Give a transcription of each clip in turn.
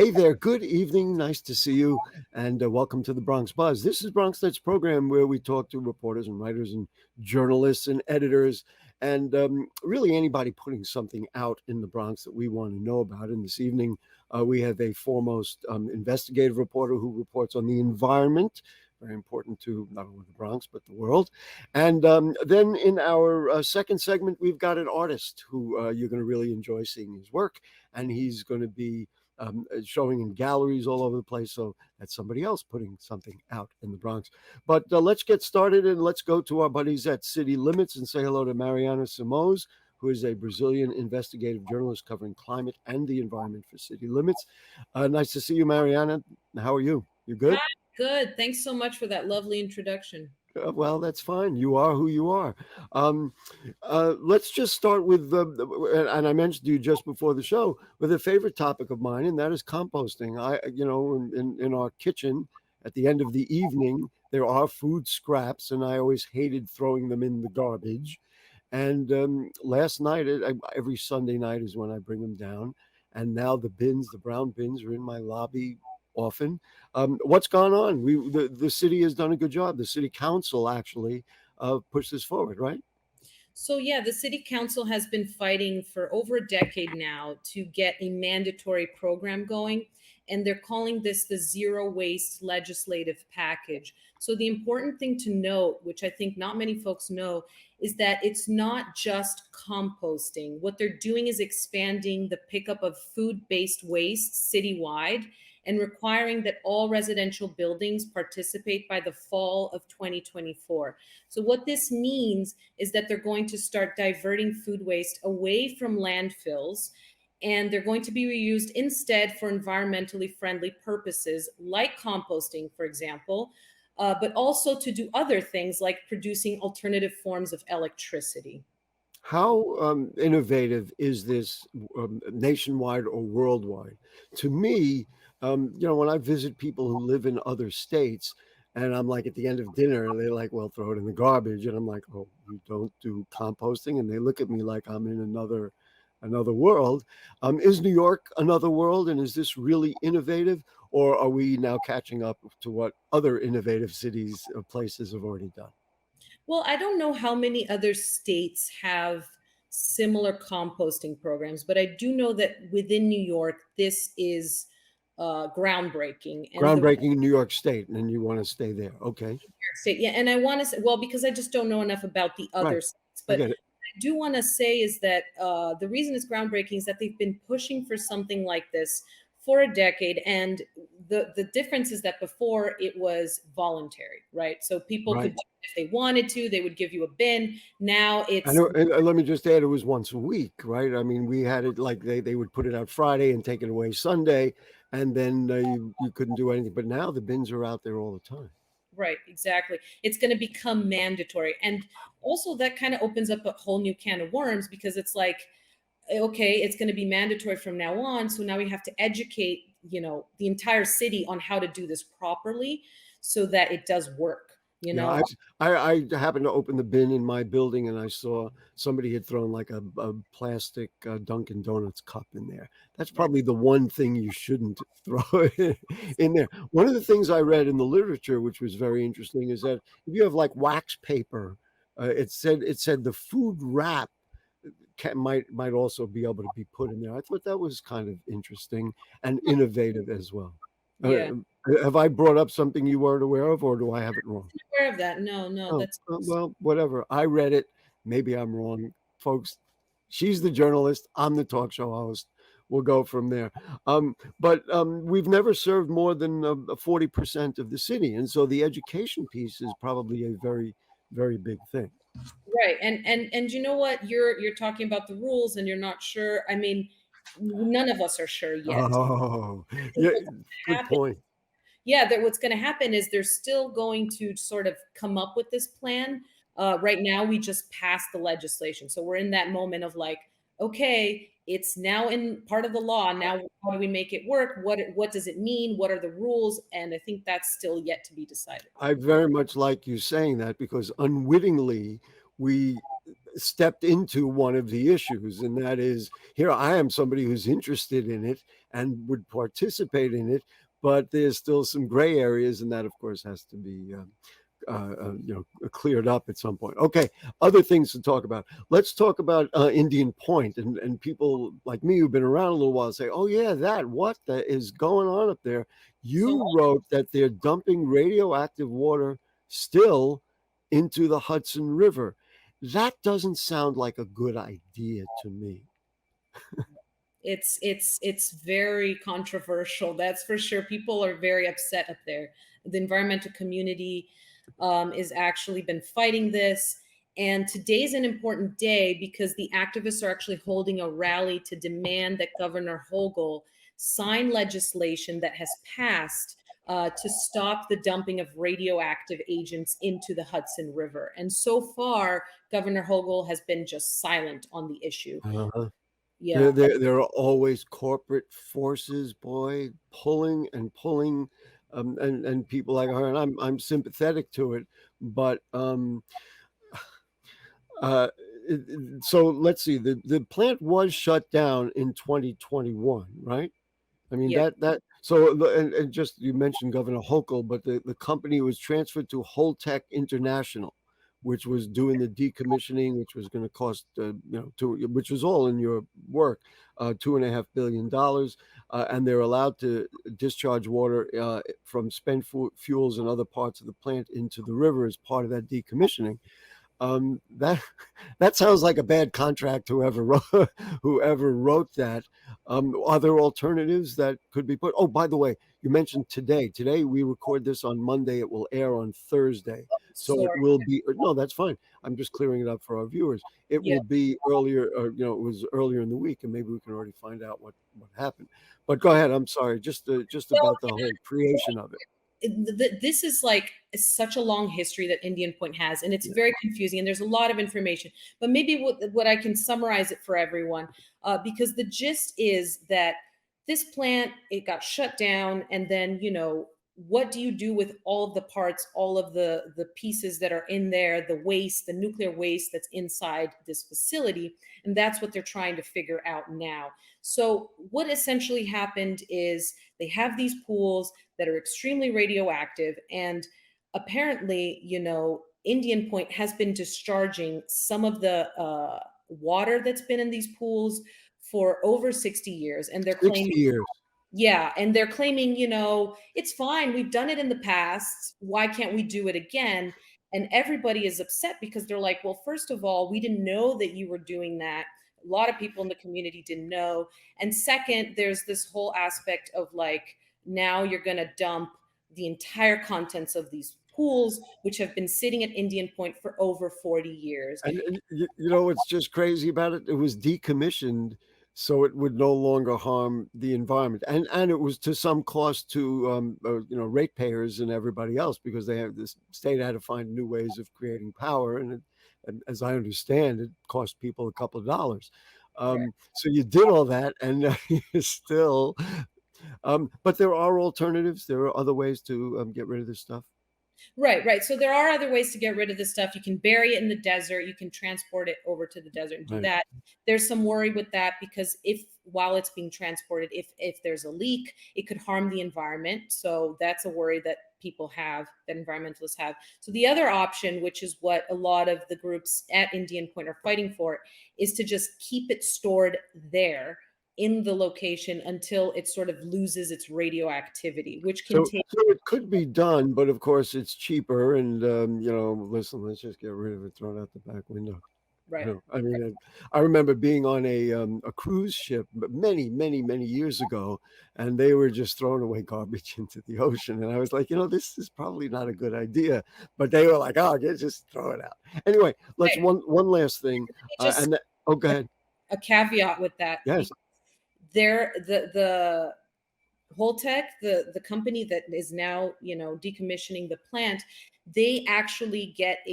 Hey there, good evening. Nice to see you, and welcome to the Bronx Buzz. This is Bronx Night's program where we talk to reporters and writers and journalists and editors and really anybody putting something out in the Bronx that we want to know about. And this evening, we have a foremost investigative reporter who reports on the environment. Very important to not only the Bronx, but the world. And then in our second segment, we've got an artist who you're going to really enjoy seeing his work. And he's going to be showing in galleries all over the place. So that's somebody else putting something out in the Bronx. But let's get started and let's go to our buddies at City Limits and say hello to Mariana Simones, who is a Brazilian investigative journalist covering climate and the environment for City Limits. Nice to see you, Mariana. How are you? You good? Hi, good. Thanks so much for that lovely introduction. Well, that's fine. You are who you are. Um, let's just start with, and I mentioned to you just before the show, with a favorite topic of mine, and that is composting. In our kitchen at the end of the evening, there are food scraps, and I always hated throwing them in the garbage. And last night, every Sunday night is when I bring them down. And now the brown bins, are in my lobby often. What's gone on? The city has done a good job. The city council actually pushed this forward, right? So, yeah, the city council has been fighting for over a decade now to get a mandatory program going, and they're calling this the zero waste legislative package. So, the important thing to note, which I think not many folks know, is that it's not just composting. What they're doing is expanding the pickup of food based waste citywide and requiring that all residential buildings participate by the fall of 2024. So what this means is that they're going to start diverting food waste away from landfills, and they're going to be reused instead for environmentally friendly purposes like composting, for example, but also to do other things like producing alternative forms of electricity. How innovative is this nationwide or worldwide? To me, when I visit people who live in other states, and I'm like at the end of dinner, and they're like, "Well, throw it in the garbage," and I'm like, "Oh, you don't do composting?" And they look at me like I'm in another world. Is New York another world, and is this really innovative, or are we now catching up to what other innovative cities or places have already done? Well, I don't know how many other states have similar composting programs, but I do know that within New York, this is groundbreaking. And the Groundbreaking in New York State, and you want to stay there. Okay. state, yeah, and I want to say, well, because I just don't know enough about the Right. other states, I but get it. I do want to say is that the reason it's groundbreaking is that they've been pushing for something like this for a decade, and the difference is that before it was voluntary, right? So people could Right. do it if they wanted to, they would give you a bin. Now I it's know, and let me just add, it was once a week, right? I mean, we had it like they would put it out Friday and take it away Sunday, and then you couldn't do anything. But now the bins are out there all the time. right, exactly. It's going to become mandatory. And also, that kind of opens up a whole new can of worms because it's like, okay, it's going to be mandatory from now on. So now we have to educate, the entire city on how to do this properly so that it does work, you Yeah, know? I happened to open the bin in my building, and I saw somebody had thrown like a plastic Dunkin' Donuts cup in there. That's Right. probably the one thing you shouldn't throw in there. One of the things I read in the literature, which was very interesting, is that if you have like wax paper, it said the food wrap might also be able to be put in there. I thought that was kind of interesting and innovative as well. Yeah. Uh, have I brought up something you weren't aware of, or do I have it wrong? Aware of that. No, no, Oh, that's well, whatever. I read it. Maybe I'm wrong, folks. She's the journalist. I'm the talk show host. We'll go from there. But we've never served more than 40% of the city, and so the education piece is probably a very, very big thing. right. And you know what? You're talking about the rules and you're not sure. I mean, none of us are sure yet. Oh, I think yeah, what's gonna good happen point. Yeah, that what's going to happen is they're still going to sort of come up with this plan. Right now, we just passed the legislation, so we're in that moment of like, okay, it's now in part of the law. Now, how do we make it work? What does it mean? What are the rules? And I think that's still yet to be decided. I very much like you saying that because unwittingly we stepped into one of the issues, and that is, here I am, somebody who's interested in it and would participate in it, but there's still some gray areas, and that, of course, has to be cleared up at some point. Okay, other things to talk about. Let's talk about Indian Point, and people like me who've been around a little while say, "Oh yeah, what is going on up there?" So You wrote that they're dumping radioactive water still into the Hudson River. That doesn't sound like a good idea to me. it's very controversial, that's for sure. People are very upset up there. The environmental community is actually been fighting this, and today's an important day because the activists are actually holding a rally to demand that Governor Hochul sign legislation that has passed to stop the dumping of radioactive agents into the Hudson River. And so far, Governor Hochul has been just silent on the issue. Uh-huh. Yeah. There are always corporate forces, boy, pulling and pulling, and people like her, and I'm sympathetic to it, but uh, so let's see, the plant was shut down in 2021, right? I mean, Yeah. that so and just you mentioned Governor Hochul, but the company was transferred to Holtec International, which was doing the decommissioning, which was going to cost which was all in your work, $2.5 billion, and they're allowed to discharge water from spent fuels and other parts of the plant into the river as part of that decommissioning. That that sounds like a bad contract. Whoever wrote that. Are there alternatives that could be put? Oh, by the way, you mentioned today. Today we record this on Monday. It will air on Thursday, so it Sorry. will be. No, that's fine. I'm just clearing it up for our viewers. It Yeah. will be earlier, or it was earlier in the week, and maybe we can already find out what happened. But go ahead. I'm sorry. Just Well, about the whole creation of it. this is like such a long history that Indian Point has, and it's Yeah. very confusing. And there's a lot of information, but maybe what I can summarize it for everyone, because the gist is that this plant, it got shut down, and then what do you do with all of the parts, all of the pieces that are in there, the waste, the nuclear waste that's inside this facility, and that's what they're trying to figure out now. So what essentially happened is they have these pools that are extremely radioactive. And apparently, Indian Point has been discharging some of the water that's been in these pools for over 60 years. And they're 60 claiming, years. yeah, and they're claiming, it's fine. We've done it in the past. Why can't we do it again? And everybody is upset because they're like, well, first of all, we didn't know that you were doing that. A lot of people in the community didn't know. And second, there's this whole aspect of like, now you're going to dump the entire contents of these pools, which have been sitting at Indian Point for over 40 years. And you know what's just crazy about it? It was decommissioned so it would no longer harm the environment, and it was to some cost to ratepayers and everybody else, because this state had to find new ways of creating power, and as I understand, it cost people a couple of dollars. Right. So you did all that, and you still. But there are alternatives. There are other ways to get rid of this stuff. Right, right. So there are other ways to get rid of this stuff. You can bury it in the desert. You can transport it over to the desert and do Right. that. There's some worry with that because if while it's being transported, if there's a leak, it could harm the environment. So that's a worry that people have, that environmentalists have. So the other option, which is what a lot of the groups at Indian Point are fighting for, is to just keep it stored there in the location until it sort of loses its radioactivity, which can So, take. so it could be done, but of course it's cheaper. And listen, let's just get rid of it, throw it out the back window. Right. I mean, I remember being on a cruise ship many, many, many years ago, and they were just throwing away garbage into the ocean, and I was like, this is probably not a good idea. But they were like, oh, just throw it out. Anyway, let's Right. one last thing, Just oh, go ahead. a caveat with that. Yes. There, the Holtec, the company that is now decommissioning the plant, they actually get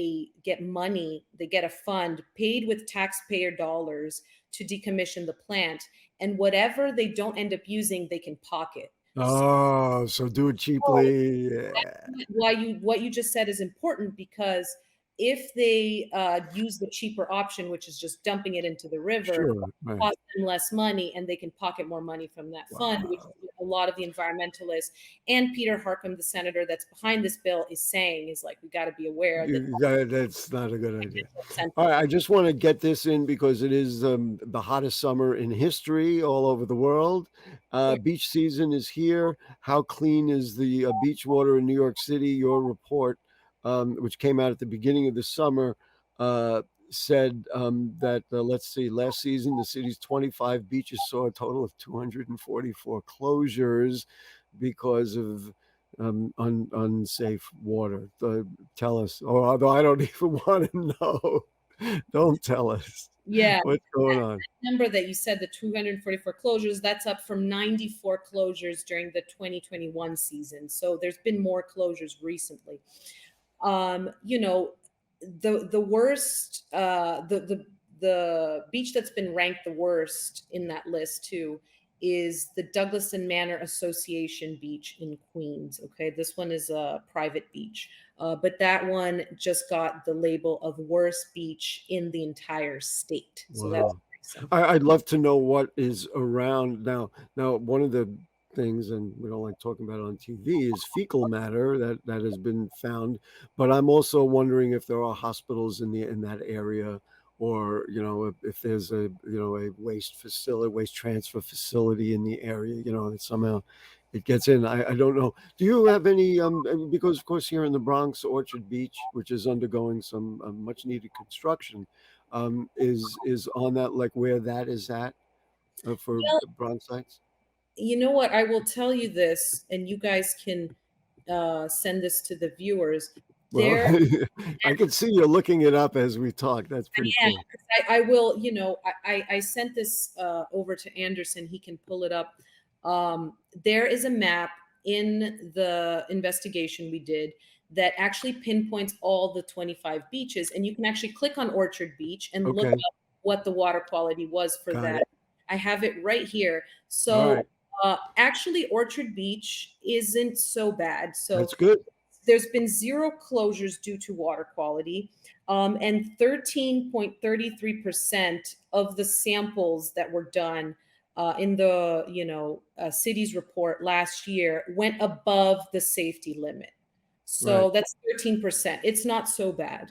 money. They get a fund paid with taxpayer dollars to decommission the plant, and whatever they don't end up using, they can pocket. Oh, so do it So cheaply. Yeah. why you what you just said is important because if they use the cheaper option, which is just dumping it into the river, Sure. Right. cost them less money and they can pocket more money from that fund, which Wow. a lot of the environmentalists and Peter Harcum, the senator that's behind this bill, is saying is like, we got to be aware that That's not a good idea. All incentive. right, I just want to get this in because it is the hottest summer in history all over the world. Beach season is here. How clean is the beach water in New York City? Your report, which came out at the beginning of the summer, uh, said that, let's see, last season, the city's 25 beaches saw a total of 244 closures because of unsafe water. Tell us, or although I don't even want to know, don't tell us Yeah, what's going on. number that you said, the 244 closures, that's up from 94 closures during the 2021 season. So there's been more closures recently. You know, the worst, the beach that's been ranked the worst in that list too is the Douglas and Manor Association Beach in Queens. Okay, this one is a private beach, but that one just got the label of worst beach in the entire state. So that's Wow. I'd love to know what is around now. Now, one of the things, and we don't like talking about it on TV, is fecal matter that has been found. But I'm also wondering if there are hospitals in that area, or if there's a waste transfer facility in the area, that somehow it gets in. I don't know. Do you have any? Because of course here in the Bronx, Orchard Beach, which is undergoing some much needed construction, is on that, like where that is at for well, Bronxites? you know what? I will tell you this, and you guys can send this to the viewers. Well, There, I can see you're looking it up as we talk. That's pretty yeah, cool. I will. You know, I sent this over to Anderson. He can pull it up. There is a map in the investigation we did that actually pinpoints all the 25 beaches, and you can actually click on Orchard Beach and look Okay, up what the water quality was for got that. it. I have it right here. All So right, actually, Orchard Beach isn't so bad. So that's good. there's been zero closures due to water quality, and 13.33% of the samples that were done in the city's report last year went above the safety limit. Right. So that's 13%. It's not so bad.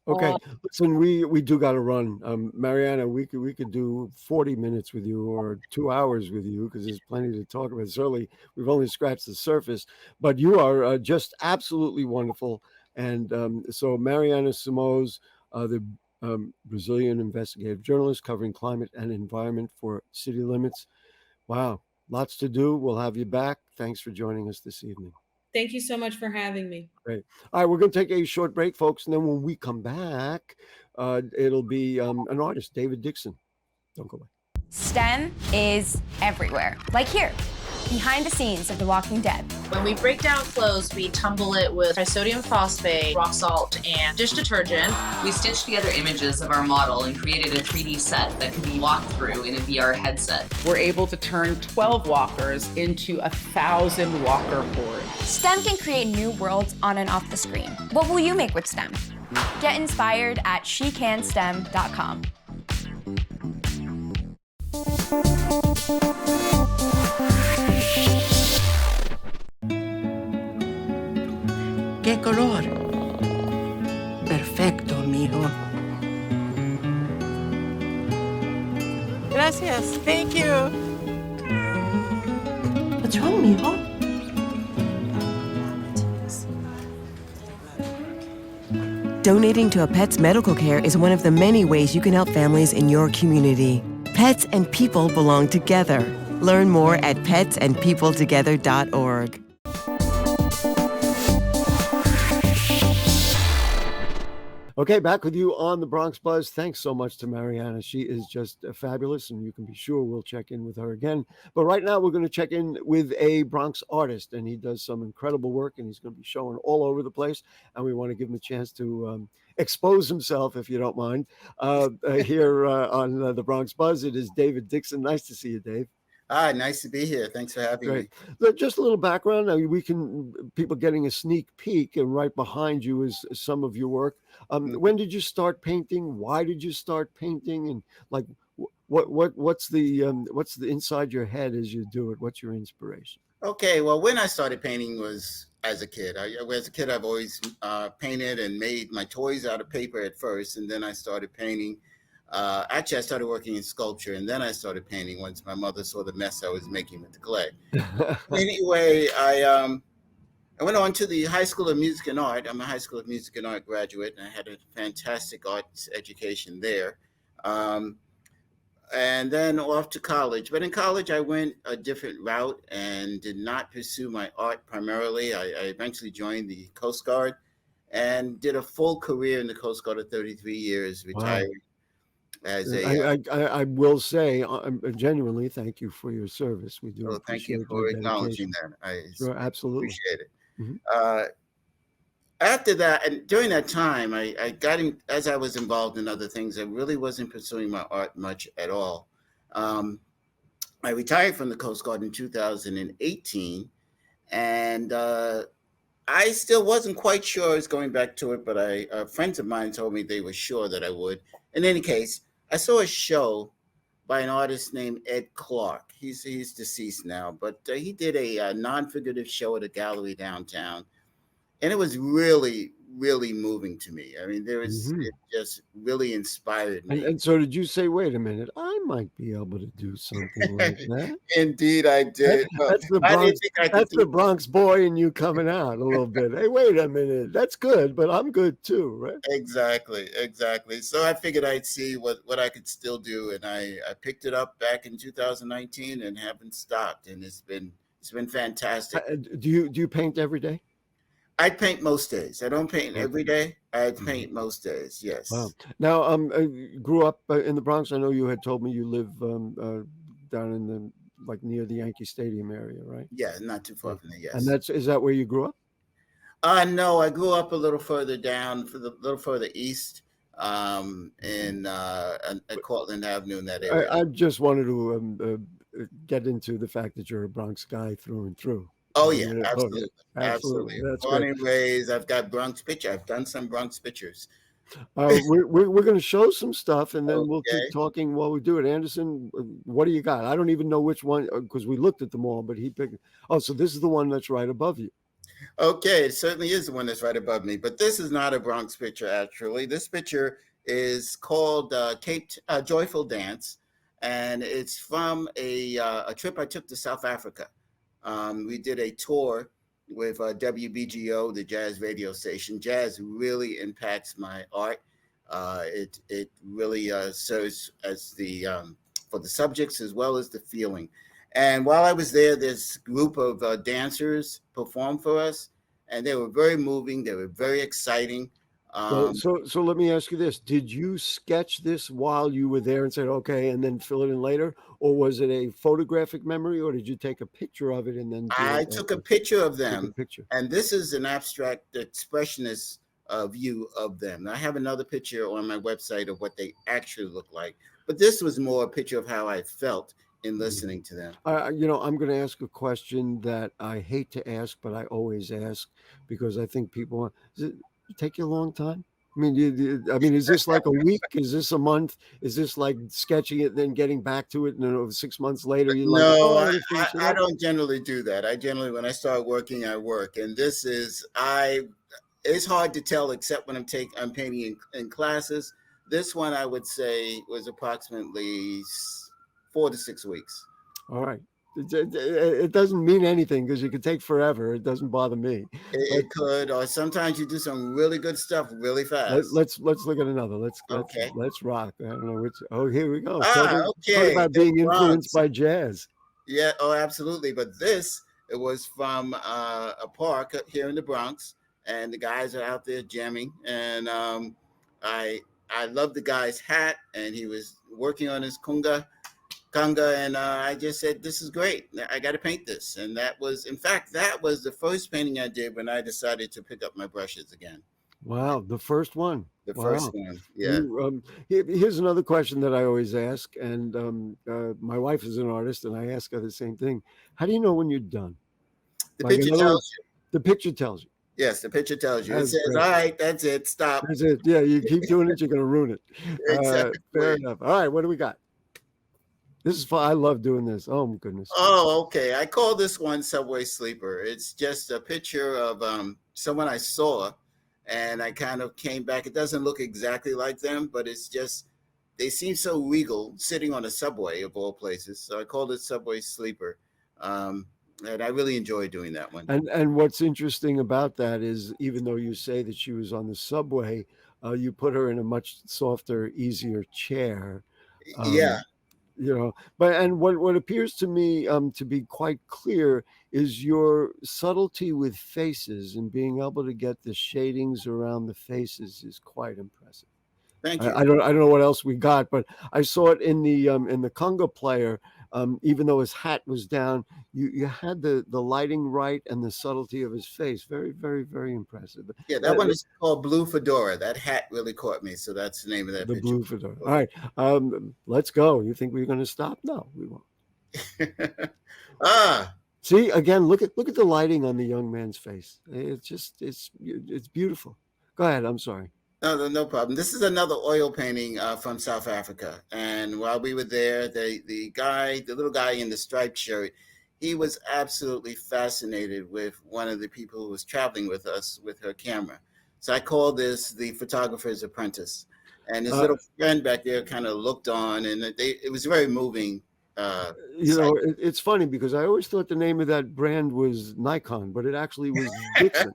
Okay. Listen, we do got to run. Mariana, we could do 40 minutes with you or 2 hours with you because there's plenty to talk about. Certainly, we've only scratched the surface, but you are just absolutely wonderful. And so, Mariana Simones, the Brazilian investigative journalist covering climate and environment for City Limits. Wow, lots to do. We'll have you back. Thanks for joining us this evening. Thank you so much for having me. Great. All right, we're going to take a short break, folks, and then when we come back, it'll be an artist, David Dixon. Don't go away. STEM is everywhere, like here, behind the scenes of The Walking Dead. When we break down clothes, we tumble it with trisodium phosphate, rock salt, and dish detergent. We stitched together images of our model and created a 3D set that could be walked through in a VR headset. We're able to turn 12 walkers into 1,000 walker hordes. STEM can create new worlds on and off the screen. What will you make with STEM? Get inspired at shecanstem.com. ¿Qué color? Perfecto, amigo. Gracias. Thank you. What's wrong, mijo? Donating to a pet's medical care is one of the many ways you can help families in your community. Pets and people belong together. Learn more at petsandpeopletogether.org. Okay, back with you on the Bronx Buzz. Thanks so much to Mariana. She is just fabulous, and you can be sure we'll check in with her again. But right now, we're going to check in with a Bronx artist, and he does some incredible work, and he's going to be showing all over the place. And we want to give him a chance to expose himself, if you don't mind, here on the Bronx Buzz. It is David Dixon. Nice to see you, Dave. Hi, nice to be here. Thanks for having me. Great. Just a little background. We can people getting a sneak peek, and right behind you is some of your work. When did you start painting? Why did you start painting? And like, what's the inside your head as you do it? What's your inspiration? Okay, well, when I started painting was as a kid. As a kid, I've always painted and made my toys out of paper at first, and then I started painting. Actually, I started working in sculpture, and then I started painting once my mother saw the mess I was making with the clay. Anyway, I went on to the High School of Music and Art. I'm a High School of Music and Art graduate, and I had a fantastic arts education there. And then off to college. But in college, I went a different route and did not pursue my art primarily. I eventually joined the Coast Guard and did a full career in the Coast Guard of 33 years, retired as a. I will say genuinely thank you for your service. We do. Well, thank you appreciate for your acknowledging dedication. that. I Sure, absolutely. appreciate it. Mhm. After that, and during that time, I got in, as I was involved in other things, I really wasn't pursuing my art much at all. I retired from the Coast Guard in 2018, and I still wasn't quite sure I was going back to it, but friends of mine told me they were sure that I would. In any case, I saw a show by an artist named Ed Clark. He's deceased now, but he did a non-figurative show at a gallery downtown. And it was really, really moving to me. I mean, it just really inspired me. And so did you say, wait a minute, I might be able to do something like that? Indeed, I did. That's the I Bronx, didn't think I could that's do the Bronx boy in you coming out a little bit. Hey, wait a minute, that's good, but I'm good too, right? Exactly. So I figured I'd see what I could still do, and I picked it up back in 2019 and haven't stopped, and it's been fantastic. Do you paint every day? I paint most days. I don't paint every day. I paint most days. Yes. Wow. Now, grew up in the Bronx. I know you had told me you live down in the near the Yankee Stadium area, right? Yeah, not too far from there. Yes. And is that where you grew up? No, I grew up a little further down, a little further east, at Cortlandt Avenue in that area. I just wanted to get into the fact that you're a Bronx guy through and through. Oh yeah, absolutely. That's Born great. and raised. I've got Bronx picture. I've done some Bronx pictures. We're going to show some stuff, and then we'll Okay. keep talking while we do it. Anderson, what do you got? I don't even know which one because we looked at them all, but he picked. Oh, so this is the one that's right above you. Okay, it certainly is the one that's right above me, but this is not a Bronx picture. Actually, this picture is called Joyful Dance, and it's from a trip I took to South Africa. We did a tour with WBGO, the jazz radio station. Jazz really impacts my art. It really serves as for the subjects as well as the feeling. And while I was there, this group of dancers performed for us, and they were very moving. They were very exciting. So let me ask you this: did you sketch this while you were there and said, "Okay," and then fill it in later, or was it a photographic memory, or did you take a picture of it and then? I took a picture of them, Took a picture. and this is an abstract expressionist view of them. I have another picture on my website of what they actually look like, but this was more a picture of how I felt in listening to them. I'm going to ask a question that I hate to ask, but I always ask because I think people. Does it take you a long time? I mean, is this like a week? Is this a month? Is this like sketching it, then getting back to it, and then 6 months later you're like, No, I gotta finish it I up? don't generally do that. I generally, when I start working, I work, and this is it's hard to tell except when I'm painting in classes. This one I would say was approximately 4 to 6 weeks. All right. It doesn't mean anything because it could take forever. It doesn't bother me. It could, or sometimes you do some really good stuff really fast. Let's look at another. Let's rock. I don't know which. Oh, here we go. Talk Okay. about The being Bronx. influenced by jazz. Yeah, oh, absolutely. But it was from a park here in the Bronx, and the guys are out there jamming. And I love the guy's hat, and he was working on his conga, and I just said, "This is great. I got to paint this." And that was the first painting I did when I decided to pick up my brushes again. Wow, the first one. The Wow. first one. Yeah. Here's another question that I always ask, and my wife is an artist, and I ask her the same thing. How do you know when you're done? The Like, picture in other words, tells you. the picture tells you. Yes, the picture tells you. It That's says, great. all right, that's it. Stop. That's it. Yeah, you keep doing it, you're going to ruin it. Fair Exactly. enough. All right, what do we got? This is fun. I love doing this. Oh, my goodness. Oh, okay. I call this one Subway Sleeper. It's just a picture of someone I saw, and I kind of came back. It doesn't look exactly like them, but it's just, they seem so regal sitting on a subway of all places. So I called it Subway Sleeper. And I really enjoy doing that one. And what's interesting about that is, even though you say that she was on the subway, you put her in a much softer, easier chair. Yeah. You know, but and what appears to me to be quite clear is your subtlety with faces, and being able to get the shadings around the faces is quite impressive. Thank you. I don't know what else we got, but I saw it in the conga player. Even though his hat was down, you had the lighting right and the subtlety of his face. Very, very, very impressive. Yeah, that one is called Blue Fedora. That hat really caught me, so that's the name of that The picture. blue fedora. All right, let's go. You think we're going to stop? No, we won't. See, again, look at the lighting on the young man's face. It's beautiful. Go ahead. I'm sorry. No problem. This is another oil painting from South Africa. And while we were there, the little guy in the striped shirt, he was absolutely fascinated with one of the people who was traveling with us with her camera. So I call this the photographer's apprentice. And his little friend back there kind of looked on, and it was very moving. You know, it's funny because I always thought the name of that brand was Nikon, but it actually was Dixon.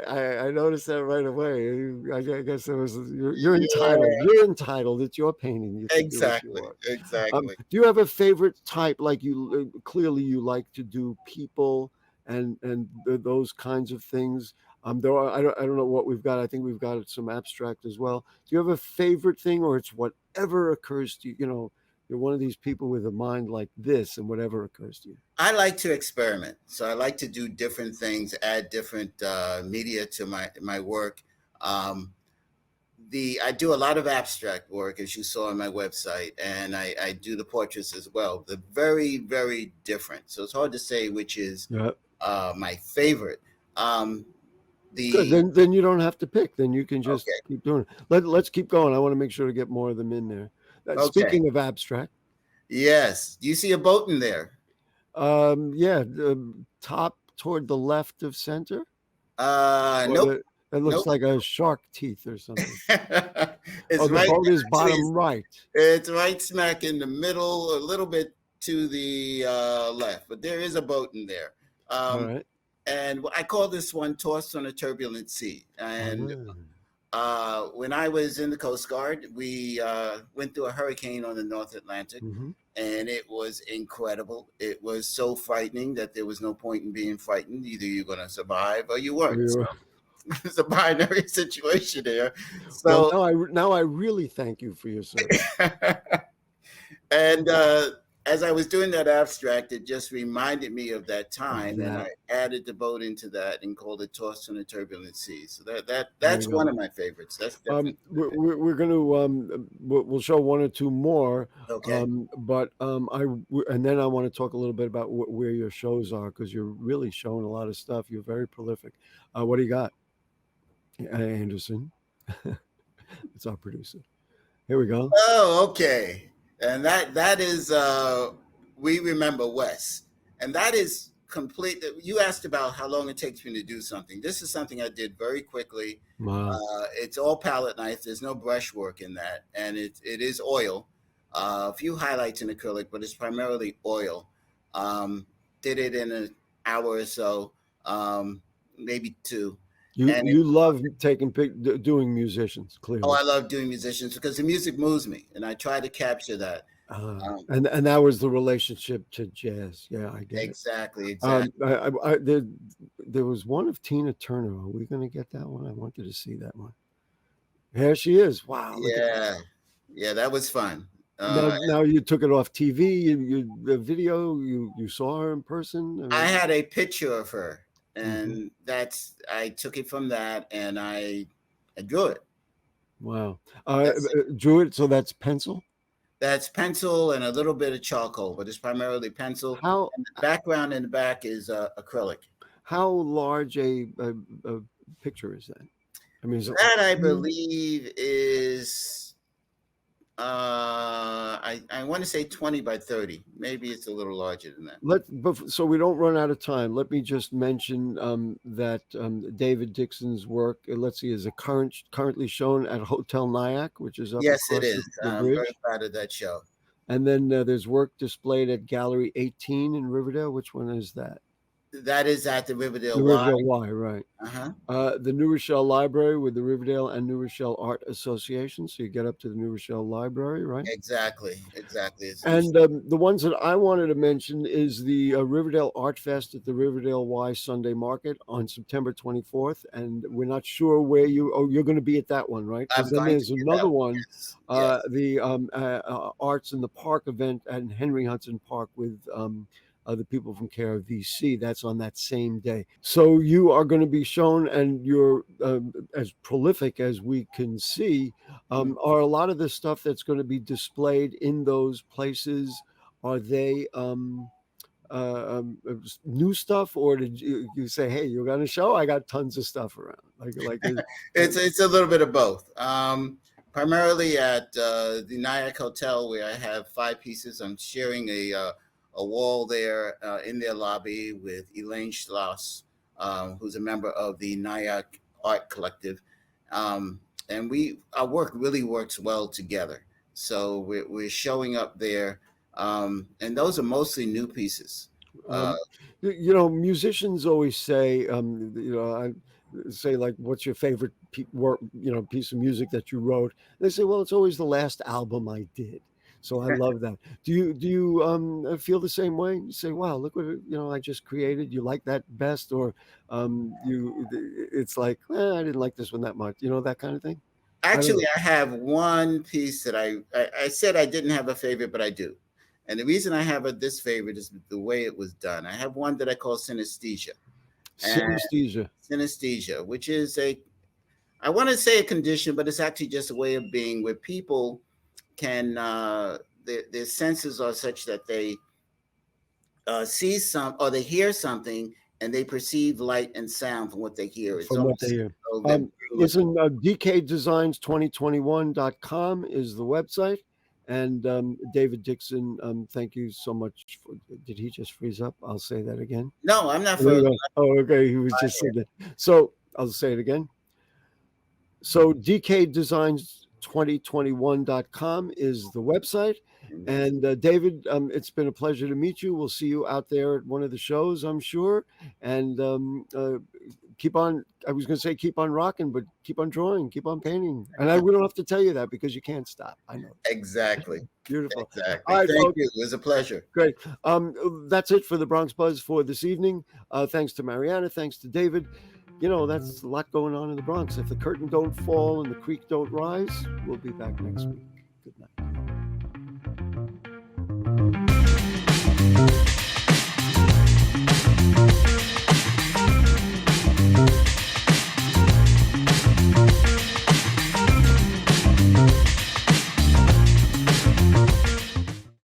I noticed that right away. I guess it was you're entitled. Yeah. You're entitled. It's your painting. You can do what you want. Exactly. Do you have a favorite type? Like you clearly you like to do people and those kinds of things. There are I don't know what we've got. I think we've got some abstract as well. Do you have a favorite thing, or it's whatever occurs to you? You know, you're one of these people with a mind like this, and whatever occurs to you. I like to experiment. So I like to do different things, add different media to my work. I do a lot of abstract work, as you saw on my website, and I do the portraits as well. They're very, very different. So it's hard to say which is my favorite. Good. Then you don't have to pick. Then you can just keep doing it. Let's keep going. I want to make sure to get more of them in there. Speaking of abstract. Yes. Do you see a boat in there? Yeah, top toward the left of center. Nope. It looks like a shark teeth or something. It's the boat is bottom right. It's right smack in the middle, a little bit to the left, but there is a boat in there. All right. And I call this one Tossed on a Turbulent Sea. And when I was in the Coast Guard, we went through a hurricane on the North Atlantic, and it was incredible. It was so frightening that there was no point in being frightened. Either you're going to survive or you weren't. So it's a binary situation there. So now I really thank you for your service. And as I was doing that abstract, it just reminded me of that time, and I added the boat into that and called it Tossed on a Turbulent Sea. So that's one of my favorites. That's definitely we're going to we'll show one or two more. Okay. But and then I want to talk a little bit about where your shows are, because you're really showing a lot of stuff. You're very prolific. What do you got, Anderson? It's our producer. Here we go. Oh, okay. And that is We Remember Wes. And that is complete. You asked about how long it takes me to do something. This is something I did very quickly. Wow. It's all palette knife. There's no brush work in that. And it is oil. A few highlights in acrylic, but it's primarily oil. Did it in an hour or so, maybe two. You love doing musicians, clearly. Oh, I love doing musicians because the music moves me, and I try to capture that. And that was the relationship to jazz. Yeah, I get exactly. There was one of Tina Turner. Are we going to get that one? I wanted to see that one. Here she is. Wow. Yeah, that was fun. Now you took it off TV. The video. You saw her in person. I had a picture of her. and I took it from that, and I drew it. Wow. That's Drew it. So that's pencil. That's pencil and a little bit of charcoal, but it's primarily pencil. How And the background in the back is acrylic. how large a picture is that? I mean, is it That I huge? believe is I want to say 20 by 30. Maybe it's a little larger than that. So we don't run out of time. Let me just mention that David Dixon's work, let's see, is currently shown at Hotel Nyack, which is up Yes, it across is. the I'm bridge. very proud of that show. And then there's work displayed at Gallery 18 in Riverdale. Which one is that? That is at the Riverdale The Y. Riverdale Y, right. The New Rochelle Library with the Riverdale and New Rochelle Art Association. So you get up to the New Rochelle Library, right? Exactly. And the ones that I wanted to mention is the Riverdale Art Fest at the Riverdale Y Sunday Market on September 24th. And we're not sure where you're going to be at that one, right? I'm Because then going there's to be at another that one, Yes. the Arts in the Park event at Henry Hudson Park with the people from Care of VC. That's on that same day. So you are going to be shown, and you're as prolific as we can see. Are a lot of the stuff that's going to be displayed in those places, are they new stuff, or did you say, hey, you're going to show? I got tons of stuff around. It's a little bit of both. Primarily at the Nyack Hotel, where I have 5 pieces. I'm sharing a wall there in their lobby with Elaine Schloss, who's a member of the Nyack Art Collective. And our work really works well together. So we're showing up there. And those are mostly new pieces. Musicians always say, I say, like, what's your favorite piece of music that you wrote? They say, well, it's always the last album I did. So I love that. Do you feel the same way? You say, wow, look what I just created. You like that best, or it's like, I didn't like this one that much. That kind of thing. Actually, I have one piece that I said I didn't have a favorite, but I do. And the reason I have this favorite is the way it was done. I have one that I call synesthesia. Synesthesia, which is I want to say a condition, but it's actually just a way of being where people can their senses are such that they see or they hear something, and they perceive light and sound from what they hear. From what they hear. Listen, dkdesigns2021.com is the website. And David Dixon, thank you so much. Did he just freeze up? I'll say that again. No, I'm not frozen. Oh, okay. He was just saying that. So I'll say it again. So dkdesigns2021.com is the website. And David, it's been a pleasure to meet you. We'll see you out there at one of the shows, I'm sure. And keep on, I was going to say keep on rocking, but keep on drawing, keep on painting. And we don't have to tell you that because you can't stop. I know. Exactly. Beautiful. Exactly. All right, Thank folks. you. It was a pleasure. Great. That's it for the Bronx Buzz for this evening. Thanks to Mariana. Thanks to David. That's a lot going on in the Bronx. If the curtain don't fall and the creek don't rise, we'll be back next week. Good night.